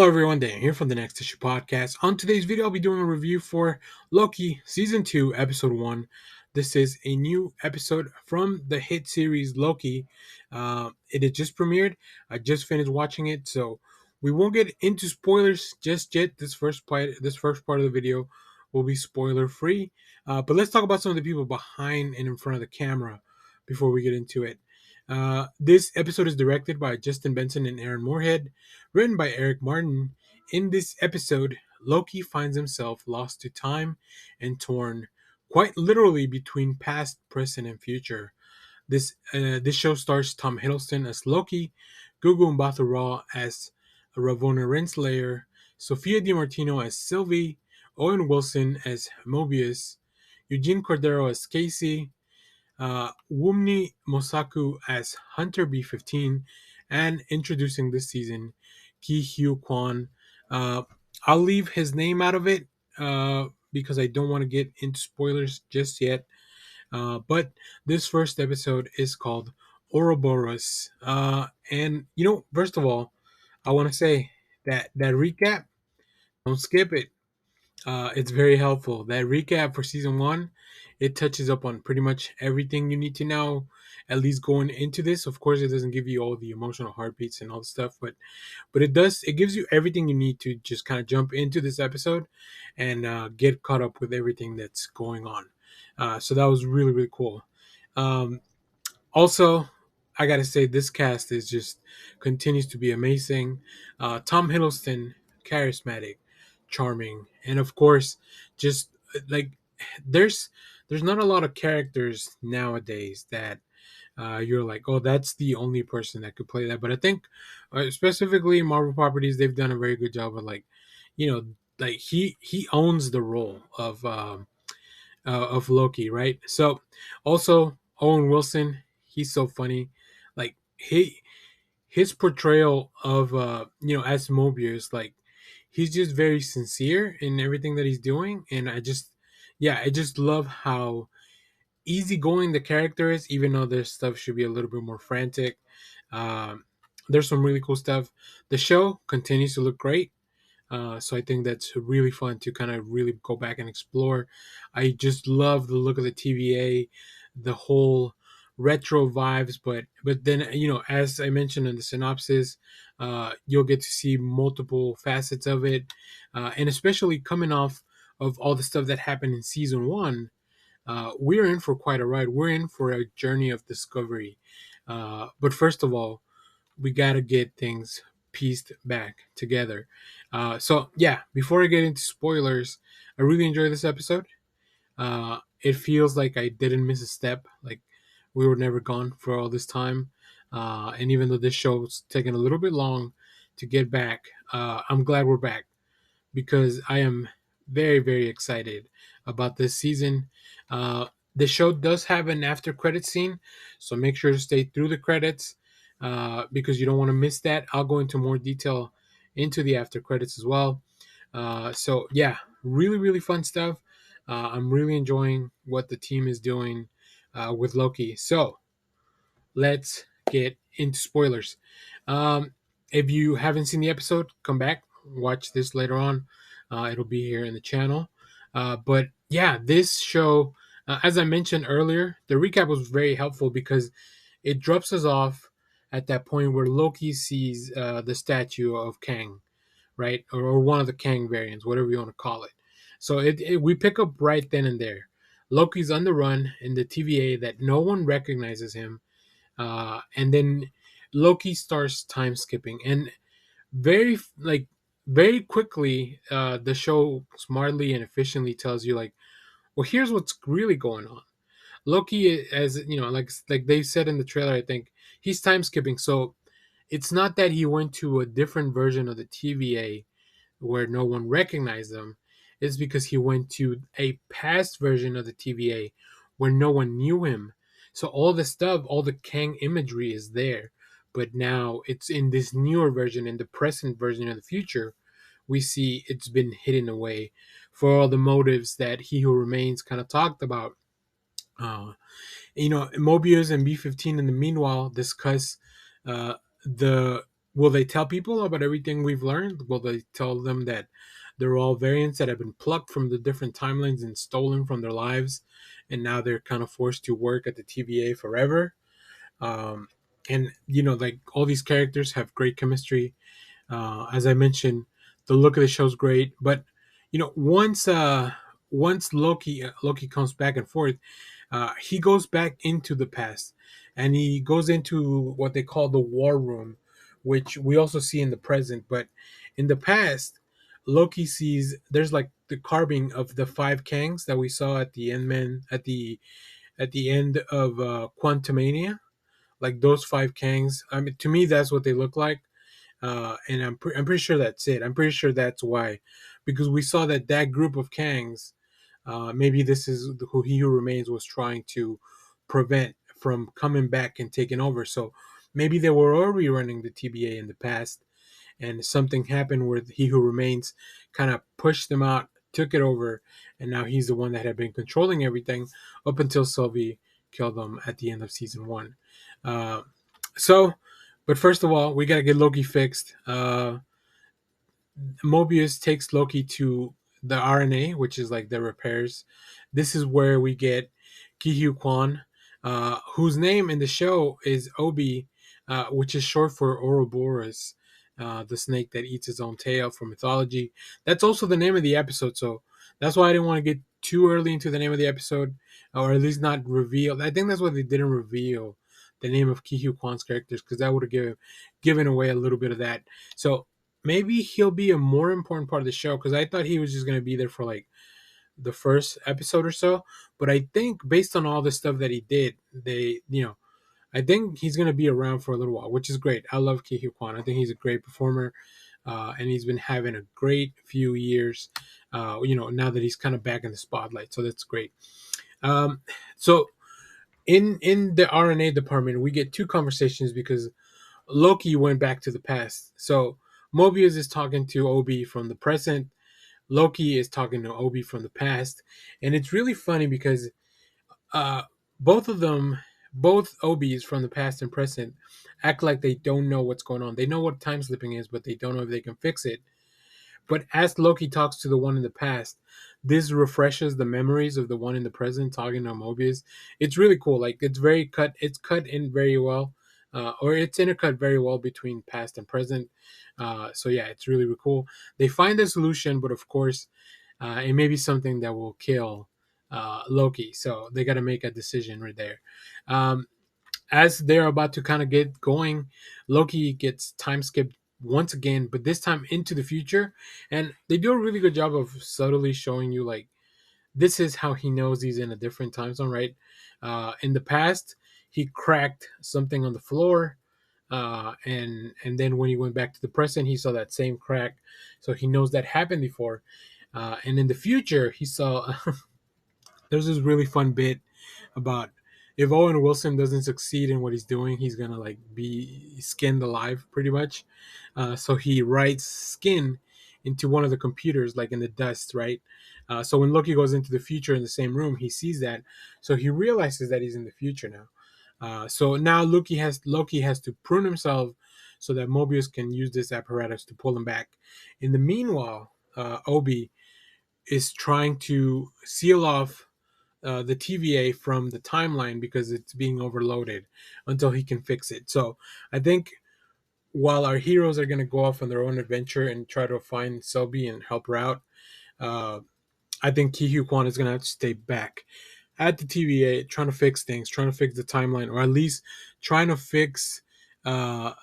Hello everyone, Dan here from the Next Issue Podcast. On today's video, I'll be doing a review for Loki Season 2, Episode 1. This is a new episode from the hit series Loki. It had just premiered. I just finished watching it, so we won't get into spoilers just yet. This first part of the video will be spoiler free. But let's talk about some of the people behind and in front of the camera before we get into it. This episode is directed by Justin Benson and Aaron Moorhead, written by Eric Martin. In this episode, Loki finds himself lost to time and torn, quite literally, between past, present, and future. This show stars Tom Hiddleston as Loki, Gugu Mbatha-Raw as Ravonna Renslayer, Sophia DiMartino as Sylvie, Owen Wilson as Mobius, Eugene Cordero as Casey, Wumni Mosaku as Hunter B-15, and introducing this season, Ki Hugh Kwan. I'll leave his name out of it because I don't want to get into spoilers just yet. But this first episode is called Ouroboros. And, first of all, I want to say that recap, don't skip it. It's very helpful. That recap for season one, it touches up on pretty much everything you need to know, at least going into this. Of course, it doesn't give you all the emotional heartbeats and all the stuff, but it gives you everything you need to just kind of jump into this episode and get caught up with everything that's going on. So that was really, really cool. Um, Also, I gotta say this cast is just continues to be amazing. Tom Hiddleston, charismatic, charming, and of course, just like there's there's not a lot of characters nowadays that you're like, oh, that's the only person that could play that. But I think specifically Marvel properties, they've done a very good job of you know, like he owns the role of Loki, right? So also Owen Wilson, he's so funny. Like his portrayal of as Mobius, like he's just very sincere in everything that he's doing, and I just love how easygoing the character is, even though their stuff should be a little bit more frantic. Um, there's some really cool stuff. The show continues to look great. So I think that's really fun to kind of really go back and explore. I just love the look of the TVA, the whole retro vibes. But then as I mentioned in the synopsis, you'll get to see multiple facets of it, and especially coming off of all the stuff that happened in season one. We're in for quite a ride. We're in for a journey of discovery. But first of all, we got to get things pieced back together. So yeah, before I get into spoilers, I really enjoyed this episode. It feels like I didn't miss a step. Like we were never gone for all this time. And even though this show's taken a little bit long to get back, I'm glad we're back because I am very, very excited about this season. The show does have an after credit scene, so make sure to stay through the credits because you don't want to miss that. I'll go into more detail into the after credits as well. So yeah, really, really fun stuff. I'm really enjoying what the team is doing with Loki. So let's get into spoilers. Um, if you haven't seen the episode, come back, watch this later on. It'll be here in the channel. But yeah, this show, as I mentioned earlier, the recap was very helpful because it drops us off at that point where Loki sees the statue of Kang, right? Or one of the Kang variants, whatever you want to call it. So we pick up right then and there. Loki's on the run in the TVA that no one recognizes him, and then Loki starts time skipping, and very like very quickly, the show smartly and efficiently tells you like, well, here's what's really going on. Loki, as you know, like they said in the trailer, I think he's time skipping. So it's not that he went to a different version of the TVA where no one recognized him. It's because he went to a past version of the TVA where no one knew him. So all the stuff, all the Kang imagery is there, but now it's in this newer version, in the present version of the future. We see it's been hidden away for all the motives that He Who Remains kind of talked about. Uh, Mobius and B-15 in the meanwhile discuss uh, the Will they tell people about everything we've learned? Will they tell them that they're all variants that have been plucked from the different timelines and stolen from their lives, and now they're kind of forced to work at the TVA forever? And like all these characters have great chemistry. As I mentioned, the look of the show's great, but once Loki comes back and forth, he goes back into the past, and he goes into what they call the war room, which we also see in the present. But in the past, Loki sees there's like the carving of the five Kangs that we saw at the end man at the end of Quantumania, like those five Kangs. I mean, to me, that's what they look like, and I'm pretty sure that's it. I'm pretty sure that's why, because we saw that group of Kangs. Maybe this is who He Who Remains was trying to prevent from coming back and taking over. So maybe they were already running the TBA in the past, and something happened where He Who Remains kind of pushed them out, took it over, and now he's the one that had been controlling everything up until Sylvie killed them at the end of season one. Uh, so, but first of all, we gotta get Loki fixed. Mobius takes Loki to the RNA, which is like the repairs. This is where we get Ki Kwan, whose name in the show is Obi, which is short for Ouroboros, the snake that eats its own tail from mythology. That's also the name of the episode, so that's why I didn't want to get too early into the name of the episode, or at least not reveal. I think that's why they didn't reveal the name of Ki Kwan's characters, because that would have given away a little bit of that. So maybe he'll be a more important part of the show, because I thought he was just going to be there for like the first episode or so. But I think based on all the stuff that he did, I think he's going to be around for a little while, which is great. I love Ki Kwan. I think he's a great performer, and he's been having a great few years. Now that he's kind of back in the spotlight, so that's great. So in the RNA department, we get two conversations because Loki went back to the past. So Mobius is talking to Obi from the present. Loki is talking to Obi from the past, and it's really funny because uh, both of them, both Obis from the past and present, act like they don't know what's going on. They know what time slipping is, but they don't know if they can fix it. But as Loki talks to the one in the past, this refreshes the memories of the one in the present talking to Mobius. It's really cool. Like it's very cut. It's cut in very well, or it's intercut very well between past and present. So yeah, it's really, really cool. They find a solution, but of course, it may be something that will kill Loki. So they got to make a decision right there. Um, as they're about to kind of get going, Loki gets time skipped once again, but this time into the future. And they do a really good job of subtly showing you like this is how he knows he's in a different time zone, right? In the past, he cracked something on the floor. And then when he went back to the present, he saw that same crack, so he knows that happened before. And in the future, he saw there's this really fun bit about if Owen Wilson doesn't succeed in what he's doing, he's gonna like be skinned alive, pretty much. So he writes skin into one of the computers, like in the dust, right? So when Loki goes into the future in the same room, he sees that, so he realizes that he's in the future now. So now Loki has to prune himself so that Mobius can use this apparatus to pull him back. In the meanwhile, Obi is trying to seal off the TVA from the timeline because it's being overloaded until he can fix it. So I think while our heroes are going to go off on their own adventure and try to find Selby and help her out, uh, I think Ki Kwan is going to have to stay back at the TVA trying to fix things, trying to fix the timeline, or at least trying to fix the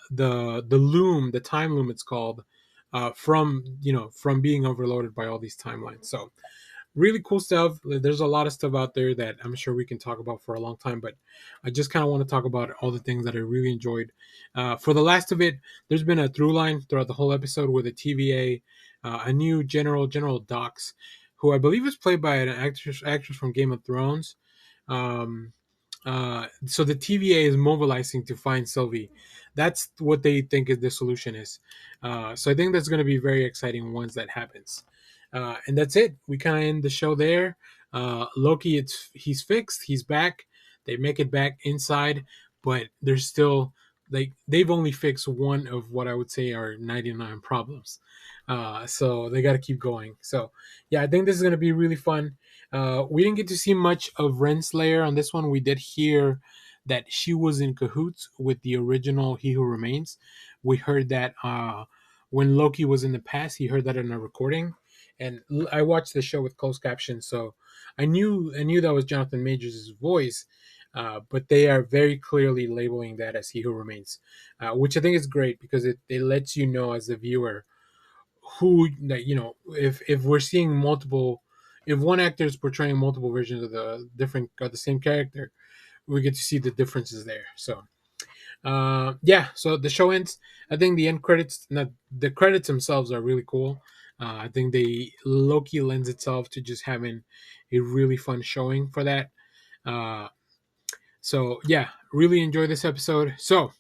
loom, the time loom it's called, from being overloaded by all these timelines. So really cool stuff. There's a lot of stuff out there that I'm sure we can talk about for a long time, but I just kind of want to talk about all the things that I really enjoyed. For the last of it, there's been a through line throughout the whole episode with a TVA, a new General Dox, who I believe is played by an actress from Game of Thrones. Um, so the TVA is mobilizing to find Sylvie. That's what they think is the solution is. So I think that's going to be very exciting once that happens. And that's it. We kind of end the show there. Loki, he's fixed. He's back. They make it back inside, but there's still like they've only fixed one of what I would say are 99 problems. So they got to keep going. So yeah, I think this is going to be really fun. We didn't get to see much of Renslayer on this one. We did hear that she was in cahoots with the original He Who Remains. We heard that when Loki was in the past, he heard that in a recording. And I watched the show with closed captions, so I knew that was Jonathan Majors' voice, but they are very clearly labeling that as He Who Remains, which I think is great because it lets you know as the viewer who, that if we're seeing multiple, if one actor is portraying multiple versions of the same character, we get to see the differences there. So yeah, so the show ends. I think the end credits, not the credits themselves, are really cool. I think the Loki lends itself to just having a really fun showing for that. Uh, so yeah, really enjoy this episode. So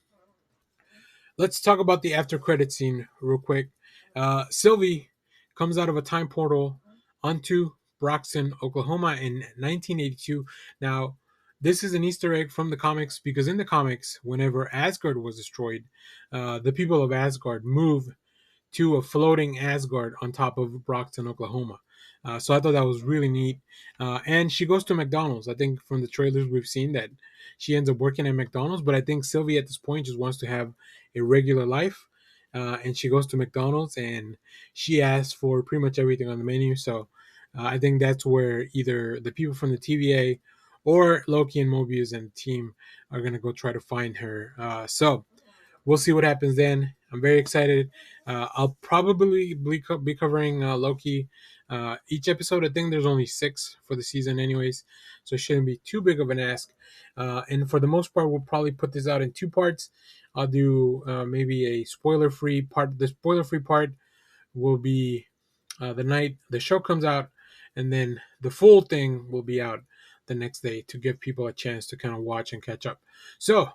let's talk about the after credit scene real quick. Sylvie comes out of a time portal onto Broxton, Oklahoma in 1982. Now, this is an Easter egg from the comics because in the comics, whenever Asgard was destroyed, the people of Asgard moved to a floating Asgard on top of Brockton, Oklahoma. So I thought that was really neat. And she goes to McDonald's. I think from the trailers we've seen that she ends up working at McDonald's. But I think Sylvie at this point just wants to have a regular life. And she goes to McDonald's and she asks for pretty much everything on the menu. So I think that's where either the people from the TVA or Loki and Mobius and the team are going to go try to find her. So we'll see what happens then. I'm very excited. I'll probably be covering Loki each episode. I think there's only 6 for the season, anyways, so it shouldn't be too big of an ask. And for the most part, we'll probably put this out in 2 parts. I'll do maybe a spoiler-free part. The spoiler-free part will be the night the show comes out, and then the full thing will be out the next day to give people a chance to kind of watch and catch up. So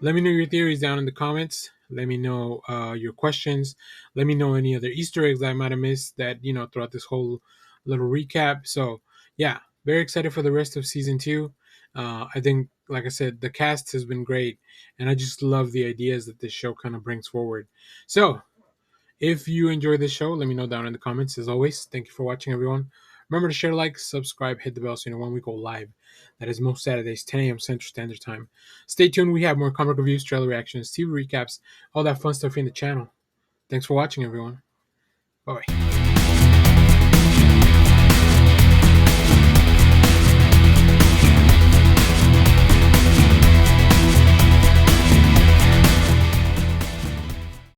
let me know your theories down in the comments. Let me know your questions. Let me know any other Easter eggs I might have missed that, throughout this whole little recap. So, yeah, very excited for the rest of season 2. I think, like I said, the cast has been great, and I just love the ideas that this show kind of brings forward. So, if you enjoy this show, let me know down in the comments. As always, thank you for watching, everyone. Remember to share, like, subscribe, hit the bell so you know when we go live. That is most Saturdays, 10 a.m. Central Standard Time. Stay tuned. We have more comic reviews, trailer reactions, TV recaps, all that fun stuff in the channel. Thanks for watching, everyone. Bye-bye.